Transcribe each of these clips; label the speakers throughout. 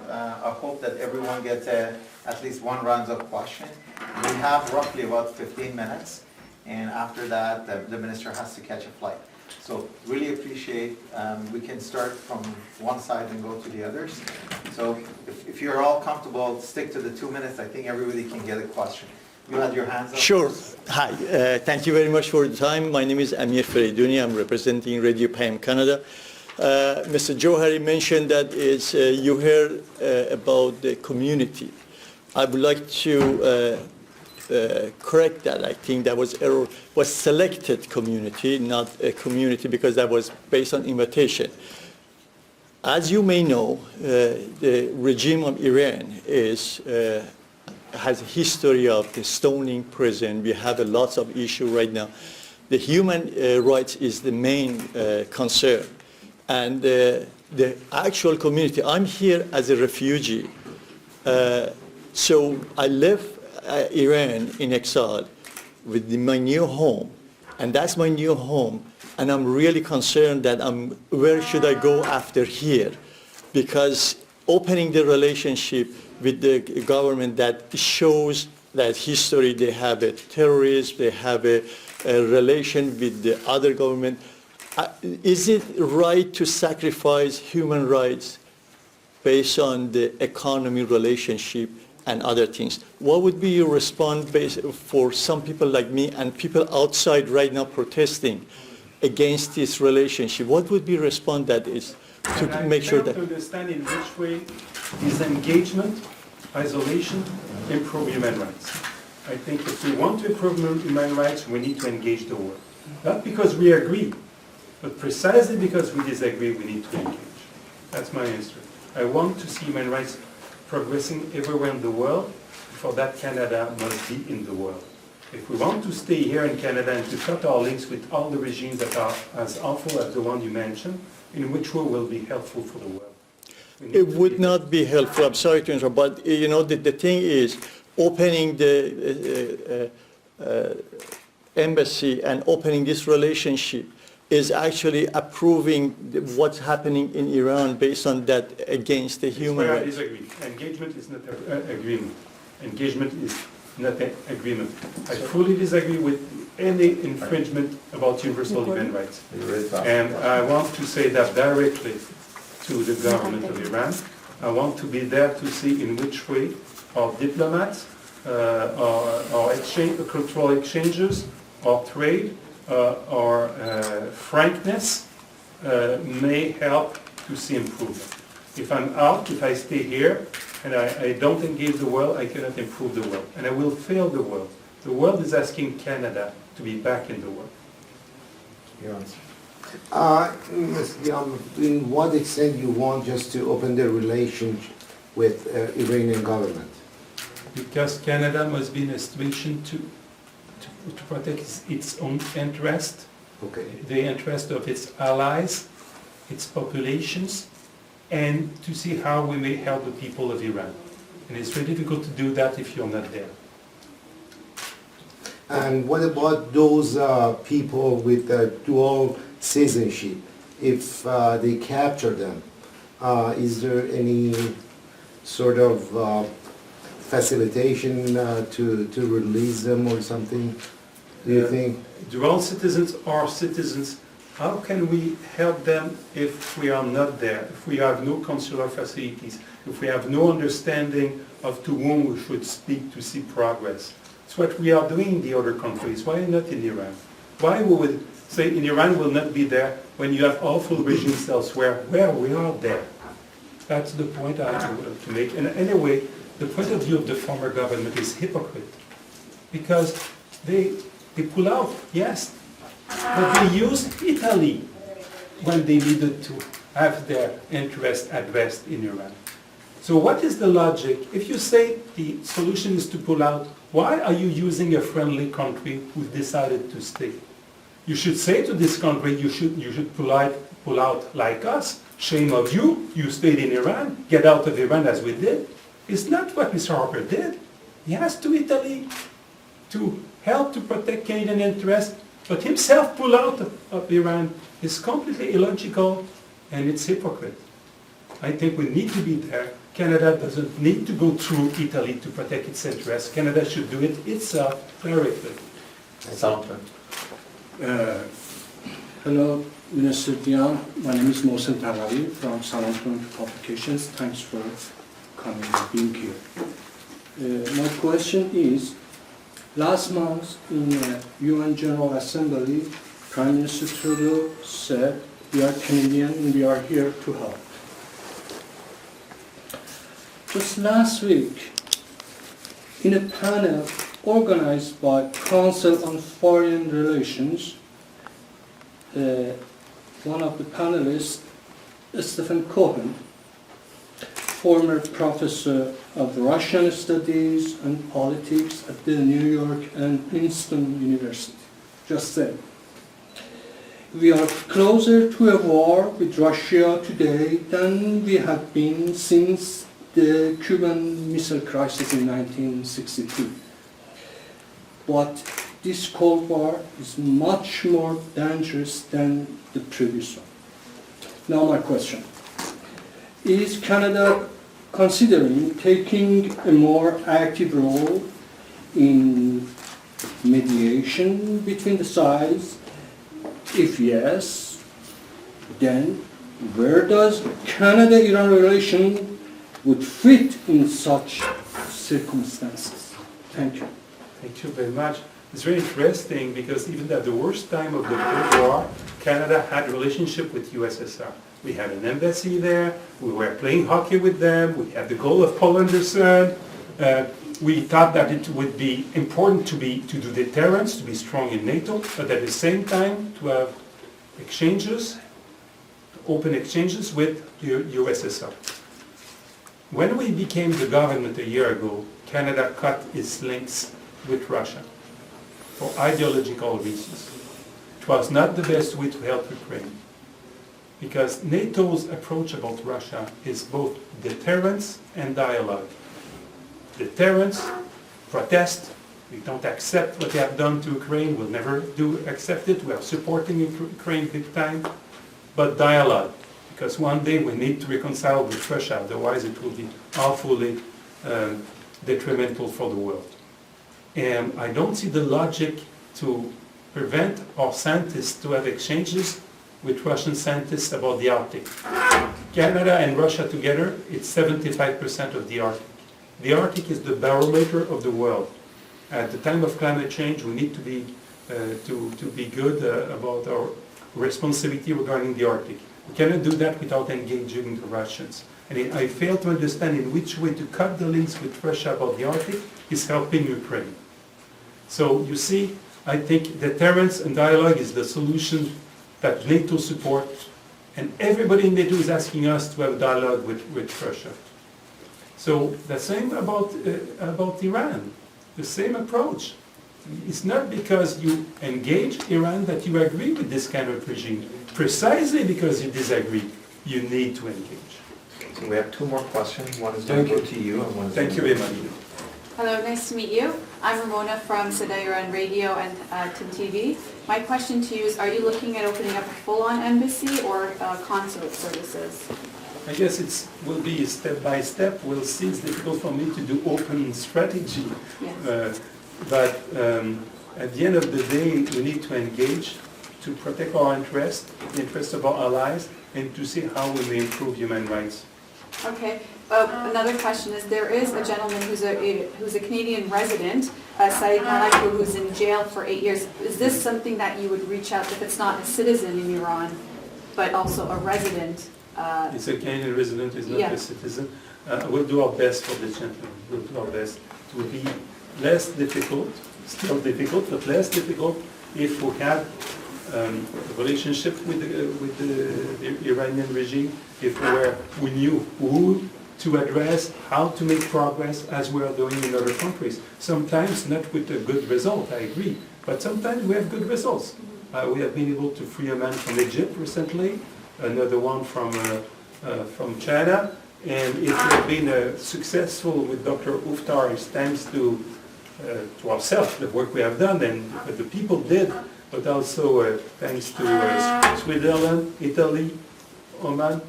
Speaker 1: I hope that everyone gets at least one round of question. We have roughly about 15 minutes, and after that, the minister has to catch a flight. So really appreciate, we can start from one side and go to the others. So if you're all comfortable, stick to the 2 minutes. I think everybody can get a question. You had your hands up.
Speaker 2: Sure. Hi. Thank you very much for the time. My name is Amir Feriduni. I'm representing Radio PM Canada. Mr. Jowhari mentioned that you heard about the community. I would like to correct that. I think that was error. Was selected community, not a community, because that was based on invitation. As you may know, the regime of Iran has a history of the stoning prison. We have a lot of issue right now. The human rights is the main concern. And the actual community, I'm here as a refugee. So I left Iran in exile with my new home. And that's my new home. And I'm really concerned that where should I go after here? Because opening the relationship with the government that shows that history, they have a terrorism, they have a relation with the other government. Is it right to sacrifice human rights based on the economy relationship and other things? What would be your response for some people like me and people outside right now protesting against this relationship? What would be response that is to make sure that...
Speaker 3: I don't understand in which way is engagement, isolation, improve human rights. I think if we want to improve human rights, we need to engage the world. Not because we agree, but precisely because we disagree, we need to engage. That's my answer. I want to see human rights progressing everywhere in the world. For that, Canada must be in the world. If we want to stay here in Canada and to cut our links with all the regimes that are as awful as the one you mentioned, in which way will be helpful for the world?
Speaker 2: It would not be helpful. I'm sorry to interrupt, but you know the thing is, opening the embassy and opening this relationship is actually approving what's happening in Iran based on that against the human rights.
Speaker 3: I disagree. Engagement is not an agreement. Engagement is not an agreement. I fully disagree with any infringement about universal human rights. And I want to say that directly to the government of Iran. I want to be there to see in which way our diplomats, our cultural exchanges, our trade, our frankness may help to see improvement. If I'm out, if I stay here, and I don't engage the world, I cannot improve the world. And I will fail the world. The world is asking Canada to be back in the world.
Speaker 1: Your answer.
Speaker 4: In what extent you want just to open the relationship with Iranian government?
Speaker 3: Because Canada must be in a situation to protect its own interest,
Speaker 4: Okay.
Speaker 3: the interest of its allies, its populations, and to see how we may help the people of Iran. And it's very difficult to do that if you're not there.
Speaker 4: And what about those people with dual citizenship? If they capture them, is there any sort of facilitation to release them or something? Do you think?
Speaker 3: Dual citizens are citizens. How can we help them if we are not there, if we have no consular facilities, if we have no understanding of to whom we should speak to see progress? It's what we are doing in the other countries. Why not in Iran? Why we would say in Iran will not be there when you have awful regimes elsewhere, where we are there? That's the point I want to make. And anyway, the point of view of the former government is hypocrite. Because they pull out, yes, but they used Italy when they needed to have their interest addressed in Iran. So what is the logic? If you say the solution is to pull out, why are you using a friendly country who decided to stay? You should say to this country, you should pull out like us. Shame of you, you stayed in Iran, get out of Iran as we did. It's not what Mr. Harper did. He asked to Italy to help to protect Canadian interests, but himself pull out of Iran is completely illogical and it's hypocrite. I think we need to be there. Canada doesn't need to go through Italy to protect its interests. Canada should do it itself directly.
Speaker 1: Salomon.
Speaker 5: Hello, Minister Dion. My name is Mohsen Tarawi from Salomon Publications. Thanks for coming and being here. My question is, last month in the UN General Assembly, Prime Minister Trudeau said, we are Canadian and we are here to help. Just last week, in a panel organized by Council on Foreign Relations, one of the panelists, Estefan, former professor of Russian Studies and Politics at the New York and Princeton University, just said, we are closer to a war with Russia today than we have been since the Cuban Missile Crisis in 1962. But this Cold War is much more dangerous than the previous one. Now my question. Is Canada considering taking a more active role in mediation between the sides? If yes, then where does Canada-Iran relation would fit in such circumstances? Thank you.
Speaker 3: Thank you very much. It's very interesting because even at the worst time of the Cold War, Canada had a relationship with USSR. We had an embassy there, we were playing hockey with them, we had the goal of Paul Anderson. We thought that it would be important to do deterrence, to be strong in NATO, but at the same time to have exchanges, open exchanges with the USSR. When we became the government a year ago, Canada cut its links with Russia for ideological reasons. It was not the best way to help Ukraine, because NATO's approach about Russia is both deterrence and dialogue. Deterrence, protest, we don't accept what they have done to Ukraine, we'll never accept it, we are supporting Ukraine big time, but dialogue, because one day we need to reconcile with Russia, otherwise it will be awfully detrimental for the world. And I don't see the logic to prevent our scientists to have exchanges with Russian scientists about the Arctic. Canada and Russia together, it's 75% of the Arctic. The Arctic is the barometer of the world. At the time of climate change, we need to be good about our responsibility regarding the Arctic. We cannot do that without engaging the Russians. And I fail to understand in which way to cut the links with Russia about the Arctic is helping Ukraine. So you see, I think deterrence and dialogue is the solution that NATO supports, and everybody in NATO is asking us to have dialogue with Russia. So the same about Iran, the same approach. It's not because you engage Iran that you agree with this kind of regime. Precisely because you disagree, you need to engage.
Speaker 1: So we have two more questions. One is going to go to you and one is
Speaker 3: Thank you very much.
Speaker 6: Hello, nice to meet you. I'm Ramona from Iran Radio and TIM TV. My question to you is, are you looking at opening up a full-on embassy or consulate services?
Speaker 3: I guess it will be step by step. We'll see. It's difficult for me to do open strategy.
Speaker 6: Yes.
Speaker 3: But at the end of the day, we need to engage to protect our interests, the interests of our allies, and to see how we may improve human rights.
Speaker 6: Okay. Another question is, there is a gentleman who's a Canadian resident, Saeed Malakou, who's in jail for 8 years. Is this something that you would reach out if it's not a citizen in Iran, but also a resident?
Speaker 3: It's a Canadian resident, is not a citizen. We'll do our best for this gentleman. We'll do our best. It will be less difficult, still difficult, but less difficult if we have a relationship with the Iranian regime, if we knew who to address, how to make progress, as we are doing in other countries. Sometimes not with a good result, I agree, but sometimes we have good results. We have been able to free a man from Egypt recently, another one from China, and it has been successful with Dr. Uftar, thanks to ourselves, the work we have done, and what the people did, but also thanks to Switzerland, Italy, Oman.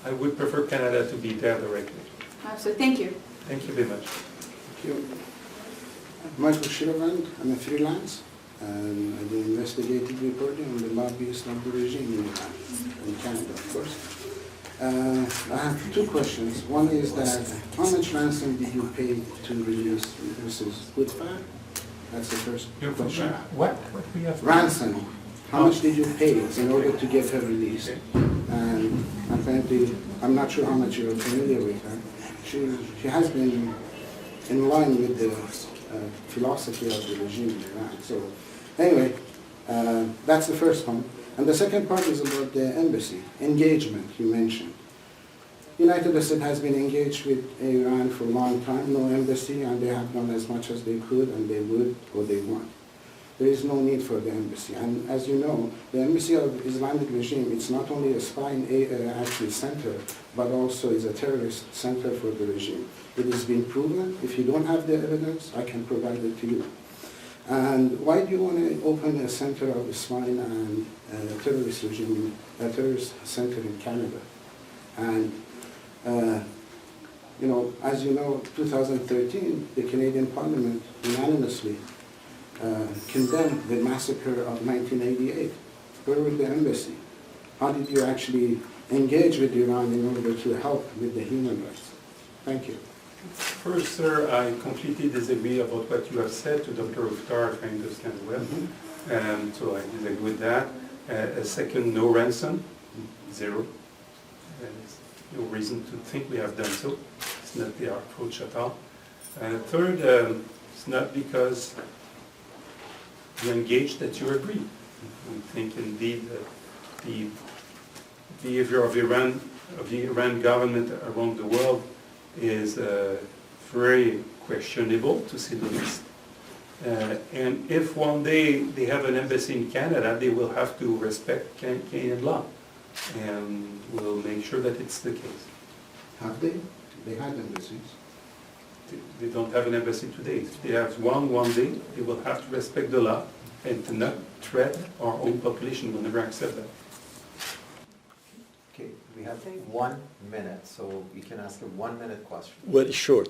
Speaker 3: I would prefer Canada to be there directly.
Speaker 6: Absolutely. Thank you.
Speaker 3: Thank you very much.
Speaker 7: Thank you. Michael Shirvan, I'm a freelance, and I do investigative reporting on the lobbyists of the regime in Canada, of course. I have two questions. One is that how much ransom did you pay to release Mrs. Goodfire? That's the first question.
Speaker 3: What we have?
Speaker 7: Ransom. How much did you pay in order to get her released? And apparently, I'm not sure how much you're familiar with her. She has been in line with the philosophy of the regime in Iran. So anyway, that's the first one. And the second part is about the embassy, engagement you mentioned. The United States has been engaged with Iran for a long time, no embassy, and they have done as much as they could, and they would, or they want. There is no need for the embassy. And as you know, the embassy of the Islamic regime, it's not only a spying actually center, but also is a terrorist center for the regime. It has been proven. If you don't have the evidence, I can provide it to you. And why do you want to open a center of spying and terrorist regime, a terrorist center in Canada? And you know, as you know, 2013, the Canadian Parliament unanimously condemned the massacre of 1988. Where was the embassy? How did you actually engage with Iran in order to help with the human rights? Thank you.
Speaker 3: First, sir, I completely disagree about what you have said to Dr. Ukhtar, if I understand well. So I disagree with that. Second, no ransom, zero. There's no reason to think we have done so. It's not the approach at all. Third, it's not because you engage that you agree. We think indeed that the behavior of the Iran government around the world is very questionable, to say the least. And if one day they have an embassy in Canada, they will have to respect Canadian law. And we'll make sure that it's the case.
Speaker 7: Have they? They had embassies.
Speaker 3: They don't have an embassy today. If they have one day, they will have to respect the law and to not threat our own population. We'll never accept that.
Speaker 1: Okay, we have 1 minute, so you can ask a 1-minute question.
Speaker 2: Well, short.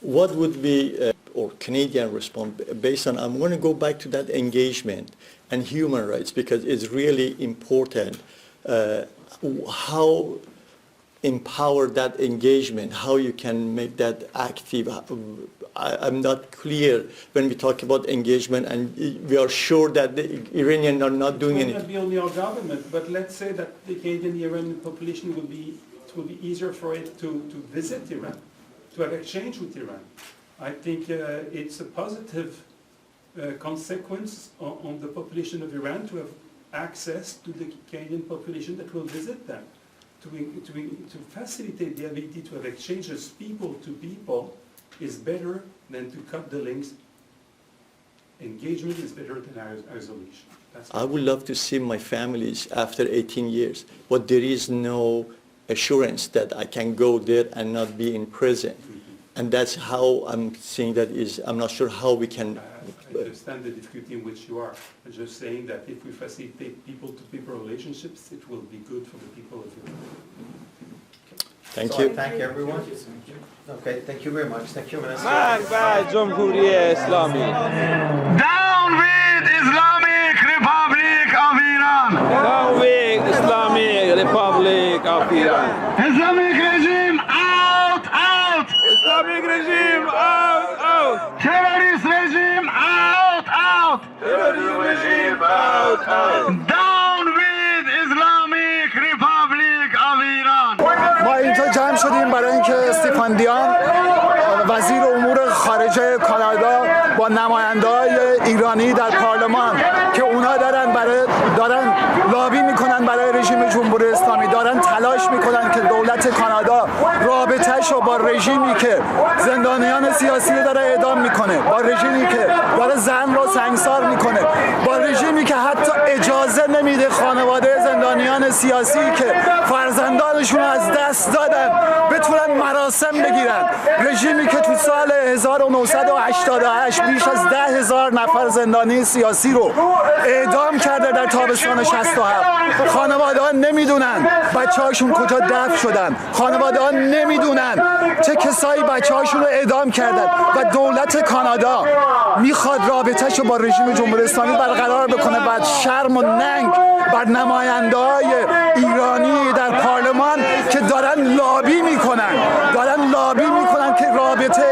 Speaker 2: What would be, or Canadian response, based on, I'm going to go back to that engagement and human rights, because it's really important how empower that engagement, how you can make that active. I'm not clear when we talk about engagement, and we are sure that the Iranians are not doing anything.
Speaker 3: It will not be only our government, but let's say that the Canadian Iranian population it will be easier for it to visit Iran, to have exchange with Iran. I think it's a positive consequence on the population of Iran to have access to the Canadian population that will visit them. To facilitate the ability to have exchanges people to people is better than to cut the links. Engagement is better than isolation.
Speaker 2: I would love to see my families after 18 years, but there is no assurance that I can go there and not be in prison. And that's how I'm seeing that is, I'm not sure how we can...
Speaker 3: I understand the difficulty in which you are. I'm just saying that if we facilitate people-to-people relationships, it will be good for the people of Iran.
Speaker 2: Thank
Speaker 1: So
Speaker 2: you.
Speaker 1: I thank everyone. Okay, thank you very much. Thank you, Minister.
Speaker 8: جمهوری اسلامی.
Speaker 9: Down with Islamic Republic of Iran!
Speaker 8: Down with Islamic Republic of Iran.
Speaker 9: Islamic regime out, out!
Speaker 8: Islamic regime out, out.
Speaker 9: Terrorist regime out, out!
Speaker 8: Terrorist regime out, out.
Speaker 9: Down with Islamic Republic of Iran!
Speaker 10: ما اینجا جمع شدیم برای اینکه استفان دیون وزیر امور خارجه کانادا با نماینده‌های ایرانی در پارلمان که اونها دارن لابی میکنن برای رژیم جمهوری اسلامی، دارن تلاش میکنن که دولت کانادا رابطه‌اش رو با رژیمی که زندانیان سیاسی رو داره اعدام میکنه، با رژیمی که داره زن رو سنگسار میکنه، با رژیمی که حتی اجازه نمیده خانواده زندانیان رژیم سیاسی که فرزندانشون رو از دست دادن بتونن مراسم بگیرن. رژیمی که تو سال 1988 بیش از 10,000 نفر زندانی سیاسی رو اعدام کرده در تابستان 67. خانواده ها نمیدونن بچه هاشون کجا دفن شدن، خانواده ها نمیدونن چه کسایی بچه هاشون رو اعدام کردن و دولت کانادا میخواد رابطه‌ش رو با رژیم جمهوری اسلامی برقرار بکنه. بعد شرم و ننگ بر نماینده‌های ایرانی در پارلمان که دارن لابی میکنن که رابطه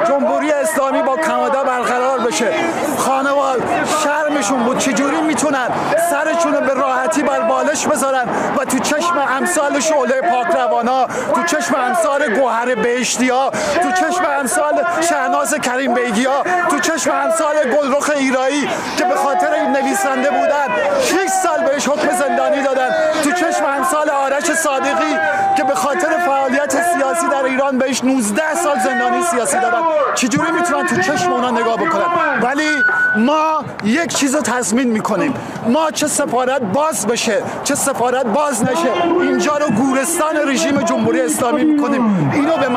Speaker 10: جمهوری اسلامی با کانادا برقرار بشه. خانواده شرمشون بود چجوری میتونن سرشون رو به راحتی بر بالش بذارن و تو چشم امثال شعله پاکروانا، تو چشم امثال گوهر بهشتی‌ها، تو چشم امثال شهناز کریم بیگی‌ها، تو چشم امثال گلرخ ایرایی که به خاطر این نویسنده بودن 6 سال بهش حکم زندانی دادن، تو چشم امثال آرش صادقی که به خاطر فعالیت سیاسی در ایران بهش 19 سال زندانی سیاسی دادن. چجوری میتونن تو چشم اونا نگاه بکنن؟ ولی ما یک چیز رو تضمین میکنیم، ما چه سفارت باز بشه چه سفارت باز نشه اینجا رو گورستان رژیم جمهوری اسلامی میکنیم. اینو به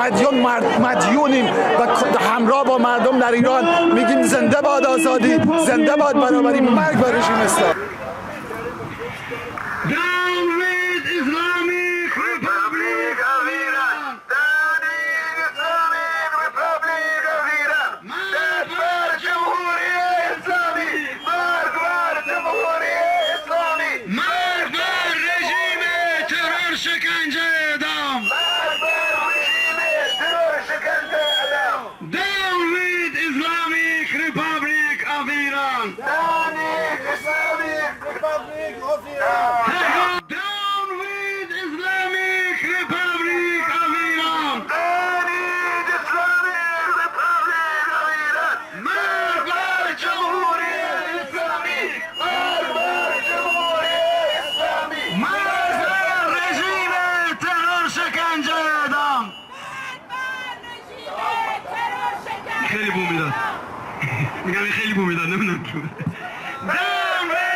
Speaker 10: مدیونیم و همراه با مردم در ایران میگیم زنده باد آزادی، زنده باد برابری، مرگ بر رژیم اسلامی.
Speaker 9: خیلی بو میداد میگم خیلی بو میداد نمیدونم که
Speaker 10: مرگ بر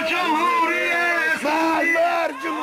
Speaker 10: جمهوری اسلامی!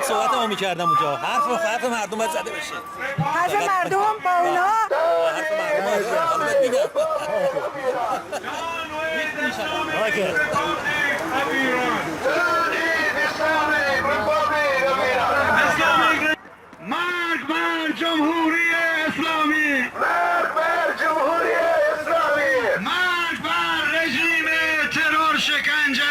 Speaker 11: صحبت ما میکردم اونجا. حرف مردم باید زده بشه.
Speaker 12: حرف مردم با اونا.
Speaker 11: حرف مردم حالا بهت میگم.
Speaker 9: مرگ بر جمهوری اسلامی، مرگ بر جمهوری اسلامی، مرگ بر رژیم ترور شکنجه